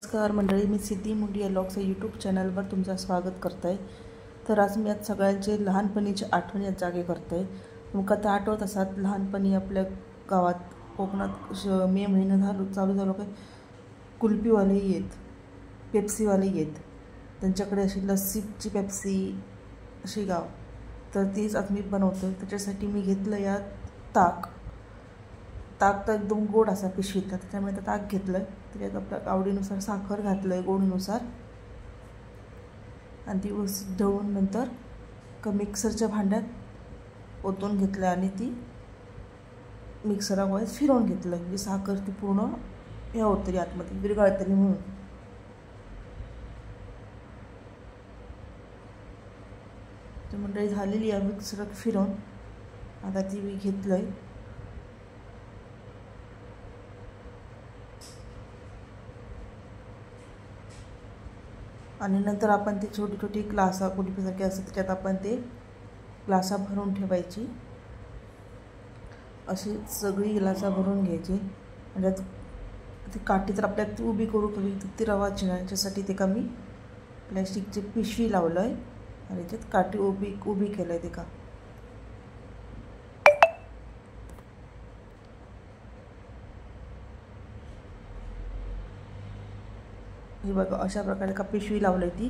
नमस्कार मंडळी, मी सिद्धी मुंडी या ब्लॉग्स या यूट्यूब चॅनलवर तुमचं स्वागत करते आहे। तर आज मी आज सगळ्यांचे लहानपणीची आठवणी या जागे करते। तुमका तर आठवत असतात लहानपणी आपल्या गावात कोकणात मे महिना चालू झालो काय कुल्फीवाले येत, पेप्सीवाले येत, त्यांच्याकडे अशी लस्सीची पेप्सी अशी गाव। तर तीच आज मी बनवतो। त्याच्यासाठी मी घेतलं या ताक तर एकदम गोड असा पिशवीतला, त्याच्यामुळे ताक घेतलं। त्याच्यात आपल्या आवडीनुसार साखर घातलं गोडीनुसार आणि ती ढवळून नंतर मिक्सरच्या भांड्यात ओतून घेतलं आणि ती मिक्सरावर फिरवून घेतलं, म्हणजे साखर ती पूर्ण हे होतली आतमध्ये विरघळतली म्हणून। तर मंडळी झालेली आहे मिक्सरात फिरवून, आता ती मी घेतलंय आणि नंतर आपण ते छोटी छोटी ग्लासा कुल्फीसारखे असतात त्याच्यात आपण ते ग्लासा भरून ठेवायची। अशी सगळी ग्लासा भरून घ्यायची आणि ती काठी तर आपल्याला उभी करू कमी ती रवाची ना, याच्यासाठी ते कमी प्लॅस्टिकची पिशवी लावलं आहे आणि त्याच्यात काठी उभी केलं आहे ते का। हे बघा अशा प्रकारे का पिशवी लावली ती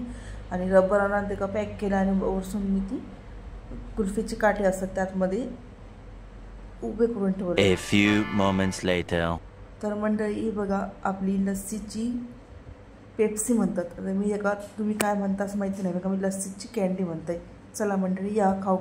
आणि रबरानं ते का पॅक केलं आणि वरसून मी ती कुल्फीची काठी असतात त्यातमध्ये उभे करून ठेवले। A few moments later. तर मंडळी बघा आपली लस्सीची पेप्सी म्हणतात, मी एका तुम्ही काय म्हणतास माहिती नाही, बघा मी लस्सीची कॅन्डी म्हणते। चला मंडळी या खाऊ।